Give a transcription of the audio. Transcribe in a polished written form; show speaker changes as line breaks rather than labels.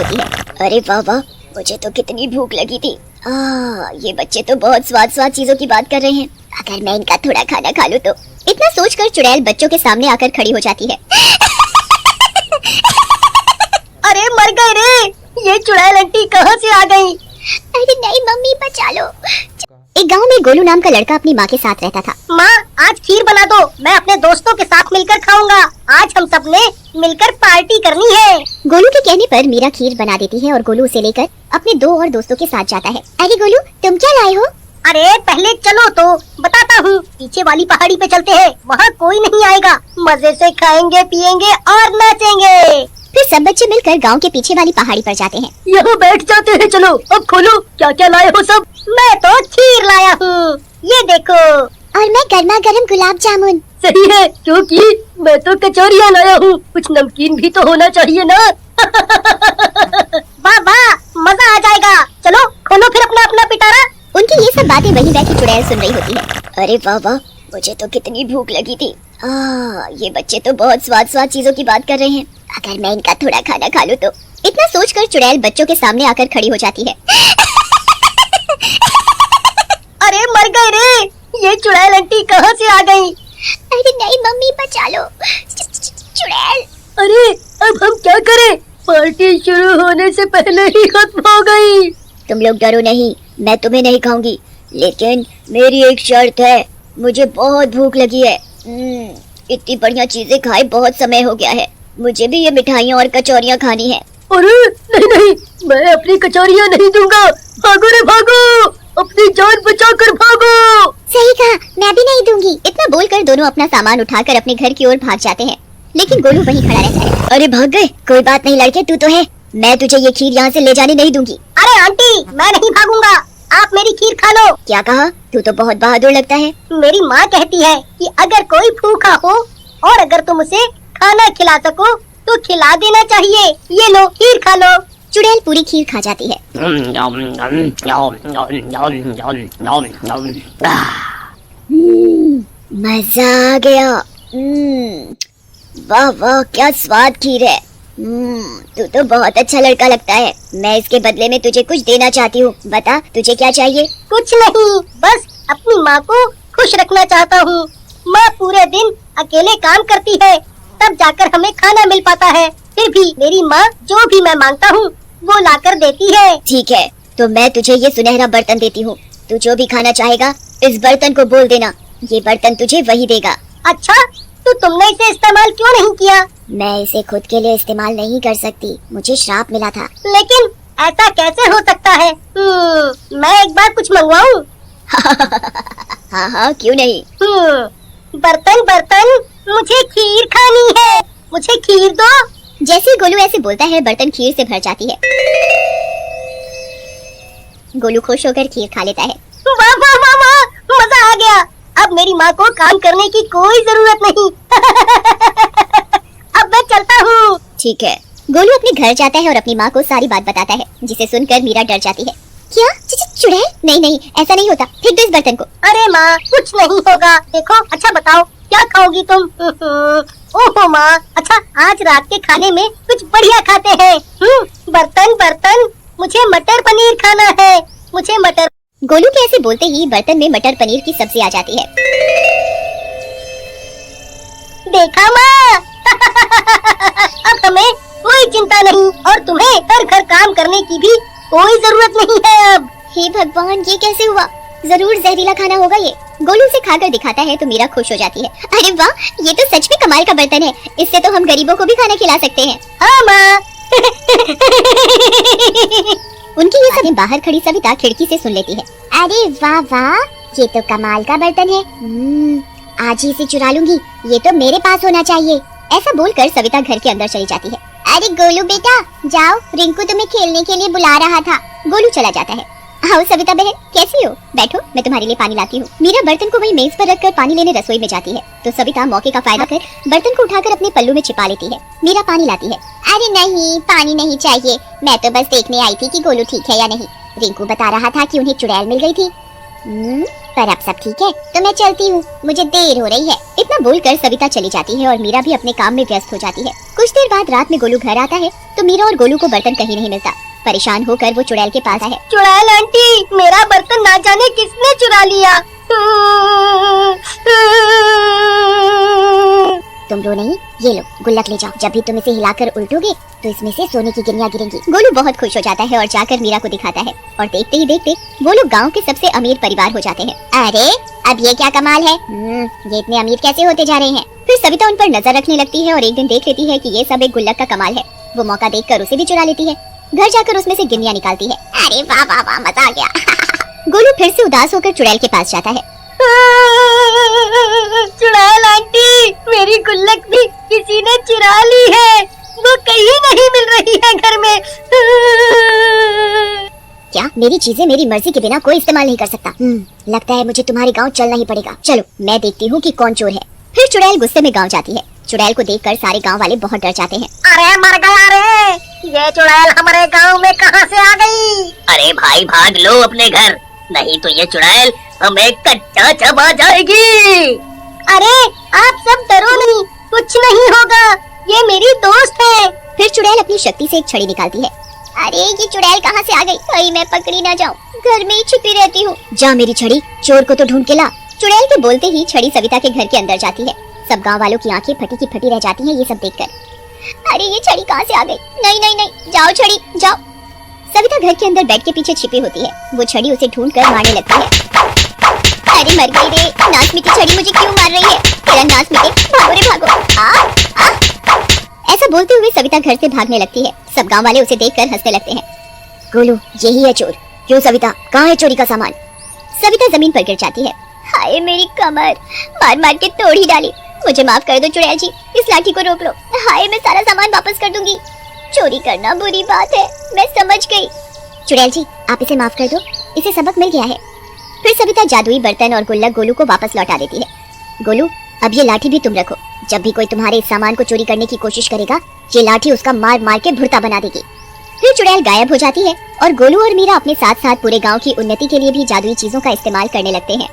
होती है। अरे वाह वाह, मुझे तो कितनी भूख लगी थी। ये बच्चे तो बहुत स्वाद स्वाद चीजों की बात कर रहे हैं। अगर मैं इनका थोड़ा खाना खा लूं तो। इतना सोचकर चुड़ैल बच्चों के सामने आकर खड़ी हो जाती है।
अरे मर गए रे, ये चुड़ैल आंटी कहाँ से आ गई?
अरे नहीं मम्मी, बचा लो। एक गांव में गोलू नाम का लड़का अपनी माँ के साथ रहता था।
माँ, आज खीर बना दो, मैं अपने दोस्तों के साथ मिलकर खाऊंगा। आज हम सब ने मिलकर पार्टी करनी है।
गोलू के कहने पर मीरा खीर बना देती है और गोलू उसे लेकर अपने 2 और दोस्तों के साथ जाता है। अरे गोलू, तुम क्या लाए हो?
अरे पहले चलो तो बताता हूँ, पीछे वाली पहाड़ी पे चलते हैं, वहाँ कोई नहीं आएगा। मजे से खाएंगे पिएंगे और नाचेंगे।
फिर सब बच्चे मिलकर गांव के पीछे वाली पहाड़ी पर जाते हैं।
यहाँ बैठ जाते हैं। चलो अब खोलो, क्या क्या लाए हो सब? मैं तो खीर लाया हूँ, ये देखो।
और मैं गर्मा गर्म गुलाब जामुन।
सही है, क्योंकि मैं तो कचौरियाँ लाया हूँ। कुछ नमकीन भी तो होना चाहिए ना। वाह वाह, मजा आ जाएगा। चलो खोलो फिर अपना अपना पिटारा।
उनकी ये सब बातें वहीं बैठी चुड़ैल सुन रही होती है। अरे वाह वाह, मुझे तो कितनी भूख लगी थी। ये बच्चे तो बहुत स्वाद स्वाद चीजों की बात कर रहे हैं। अगर मैं इनका थोड़ा खाना खा लूं तो। इतना सोचकर चुड़ैल बच्चों के सामने आकर खड़ी हो जाती है।
अरे मर गए रे, ये चुड़ैल आंटी कहाँ से आ गई?
अरे नहीं मम्मी, बचा लो। चुड़ैल।
अरे अब हम क्या करें? पार्टी शुरू होने से पहले ही खत्म हो गई।
तुम लोग डरो नहीं, मैं तुम्हें नहीं खाऊंगी, लेकिन मेरी एक शर्त है। मुझे बहुत भूख लगी है। इतनी बढ़िया चीजें खाए बहुत समय हो गया है। मुझे भी ये मिठाइयाँ और कचौरियाँ खानी है।
अरे नहीं नहीं, मैं अपनी कचौरियाँ नहीं दूंगा। भागो रे भागो, अपनी जान बचाकर भागो।
सही कहा, मैं भी नहीं दूंगी। इतना बोलकर दोनों अपना सामान उठाकर अपने घर की ओर भाग जाते हैं, लेकिन गोलू वहीं खड़ा रहता है। अरे भाग गए, कोई बात नहीं लड़के, तू तो है। मैं तुझे ये खीर यहाँ से ले जाने नहीं दूंगी।
अरे आंटी, मैं नहीं भागूंगा, आप मेरी खीर खा लो।
क्या कहा? तू तो बहुत बहादुर लगता है।
मेरी माँ कहती है कि अगर कोई भूखा हो और अगर तुम उसे खाना खिला सको तो खिला देना चाहिए। ये लो खीर खा लो।
चुड़ैल पूरी खीर खा जाती है। मजा आ गया। वाह वाह, क्या स्वाद खीर है। तू तो बहुत अच्छा लड़का लगता है। मैं इसके बदले में तुझे कुछ देना चाहती हूँ। बता, तुझे क्या चाहिए?
कुछ नहीं, बस अपनी माँ को खुश रखना चाहता हूँ। माँ पूरे दिन अकेले काम करती है, तब जाकर हमें खाना मिल पाता है। फिर भी मेरी माँ जो भी मैं मांगता हूँ वो लाकर देती है।
ठीक है, तो मैं तुझे ये सुनहरा बर्तन देती हूँ। तू जो भी खाना चाहेगा इस बर्तन को बोल देना, ये बर्तन तुझे वही देगा।
अच्छा, तो तुमने इसे इस्तेमाल क्यों नहीं किया?
मैं इसे खुद के लिए इस्तेमाल नहीं कर सकती, मुझे श्राप मिला था।
लेकिन ऐसा कैसे हो सकता है? मैं एक बार कुछ मंगवाऊं?
हाँ हाँ, क्यों नहीं।
बर्तन बर्तन, मुझे खीर खानी है, मुझे खीर दो।
जैसे गोलू ऐसे बोलता है, बर्तन खीर से भर जाती है। गोलू खुश होकर खीर खा लेता है।
वाह वाह वाह वाह, मजा आ गया। अब मेरी माँ को काम करने की कोई जरूरत नहीं। अब मैं चलता हूँ।
ठीक है। गोलू अपने घर जाता है और अपनी माँ को सारी बात बताता है, जिसे सुनकर मीरा डर जाती है। क्या? चुड़ैल? नहीं नहीं, ऐसा नहीं होता, फेंक दो इस बर्तन को।
अरे माँ, कुछ नहीं होगा। देखो, अच्छा बताओ क्या खाओगी तुम? ओहो माँ, अच्छा आज रात के खाने में कुछ बढ़िया खाते हैं। बर्तन बर्तन, मुझे मटर पनीर खाना है, मुझे मटर।
गोलू के ऐसे बोलते ही बर्तन में मटर पनीर की सब्जी आ जाती है।
देखा माँ। अब हमें कोई चिंता नहीं और तुम्हें घर घर काम करने की भी कोई जरूरत नहीं है अब।
हे भगवान, ये कैसे हुआ? जरूर जहरीला खाना होगा ये। गोलू से खाकर दिखाता है तो मीरा खुश हो जाती है। अरे वाह, ये तो सच में कमाल का बर्तन है, इससे तो हम गरीबों को भी खाना खिला सकते हैं।
हाँ माँ।
उनकी ये बातें बाहर खड़ी सविता खिड़की से सुन लेती है। अरे वाह वाह, ये तो कमाल का बर्तन है। आज ही इसे चुरा लूंगी, ये तो मेरे पास होना चाहिए। ऐसा बोलकर सविता घर के अंदर चली जाती है। अरे गोलू बेटा, जाओ, रिंकू तुम्हें खेलने के लिए बुला रहा था। गोलू चला जाता है। आओ सविता बहन, कैसी हो? बैठो, मैं तुम्हारे लिए पानी लाती हूँ। मीरा बर्तन को वही मेज पर रखकर पानी लेने रसोई में जाती है, तो सविता मौके का फायदा कर बर्तन को उठाकर अपने पल्लू में छिपा लेती है। मीरा पानी लाती है। अरे नहीं, पानी नहीं चाहिए, मैं तो बस देखने आई थी कि गोलू ठीक है या नहीं। रिंकू बता रहा था कि उन्हें चुड़ैल मिल गई थी। पर अब सब ठीक है तो मैं चलती हूँ, मुझे देर हो रही है। इतना बोलकर सविता चली जाती है और मीरा भी अपने काम में व्यस्त हो जाती है। कुछ देर बाद रात में गोलू घर आता है तो मीरा और गोलू को बर्तन कहीं नहीं मिलता। परेशान होकर वो चुड़ैल के पास आए।
चुड़ैल आंटी, मेरा बर्तन ना जाने किसने चुरा लिया।
तुम रो नहीं, ये लो गुल्लक ले जाओ। जब भी तुम इसे हिलाकर उल्टोगे तो इसमें से सोने की गिनियां गिरेंगी। गोलू बहुत खुश हो जाता है और जाकर मीरा को दिखाता है और देखते ही देखते वो लोग गाँव के सबसे अमीर परिवार हो जाते हैं। अरे अब ये क्या कमाल है, ये इतने अमीर कैसे होते जा रहे हैं। फिर सविता उन पर नजर रखने लगती है और एक दिन देख लेती है कि ये सब एक गुल्लक का कमाल है। वो मौका देखकर उसे भी चुरा लेती है। घर जाकर उसमें से गिनियां निकालती है। अरे वाह वाह वाह, मजा आ गया। गोलू फिर से उदास होकर चुड़ैल के पास जाता है।
चुड़ैल आंटी, मेरी गुल्लक भी किसी ने चुरा ली है, वो कहीं नहीं मिल रही है घर में।
क्या मेरी चीजें मेरी मर्जी के बिना कोई इस्तेमाल नहीं कर सकता? लगता है मुझे तुम्हारे गांव चलना ही पड़ेगा। चलो मैं देखती हूँ कि कौन चोर है। फिर चुड़ैल गुस्से में गांव जाती है। चुड़ैल को देखकर सारे गांव वाले बहुत डर जाते हैं।
अरे मर गया रे, ये चुड़ैल हमारे गांव में कहां से आ गई?
अरे भाई भाग लो अपने घर, नहीं तो ये चुड़ैल हमें कच्चा चबा जाएगी।
अरे आप सब डरो नहीं, कुछ नहीं होगा, ये मेरी दोस्त है।
फिर चुड़ैल अपनी शक्ति से एक छड़ी निकालती है। अरे ये चुड़ैल कहाँ से आ गई? कहीं मैं पकड़ी ना जाऊँ, घर में ही छिपी रहती हूँ। जा मेरी छड़ी, चोर को तो ढूंढ के ला। चुड़ैल के बोलते ही छड़ी सविता के घर के अंदर जाती है। सब गांव वालों की आंखें फटी की फटी रह जाती हैं ये सब देखकर। अरे ये छड़ी कहाँ से आ गई? नहीं नहीं नहीं, जाओ छड़ी जाओ। सविता घर के अंदर बेड के पीछे छिपी होती है। वो छड़ी उसे ढूंढ कर मारने लगती है। अरे मर गई रे, नाच मिटी छड़ी मुझे क्यों मार रही है? तेरा नाच मिटे, भागो रे भागो। ऐसा बोलते हुए सविता घर से भागने लगती है। सब गांव वाले उसे देखकर हंसने लगते हैं। गोलू यही है चोर। क्यों सविता, कहाँ है चोरी का सामान? सविता जमीन पर गिर जाती है। हाय मेरी कमर, मार मार के तोड़ ही डाली। मुझे माफ कर दो चुड़ैल जी, इस लाठी को रोक लो। हाय मैं सारा सामान वापस कर दूंगी। चोरी करना बुरी बात है, मैं समझ गई। चुड़ैल जी आप इसे माफ कर दो, इसे सबक मिल गया है। फिर सविता जादुई बर्तन और गुल्लक गोलू को वापस लौटा देती है। गोलू अब ये लाठी भी तुम रखो, जब भी कोई तुम्हारे इस सामान को चोरी करने की कोशिश करेगा ये लाठी उसका मार मार के भुर्ता बना देगी। फिर चुड़ैल गायब हो जाती है और गोलू और मीरा अपने साथ साथ पूरे गांव की उन्नति के लिए भी जादुई चीजों का इस्तेमाल करने लगते हैं।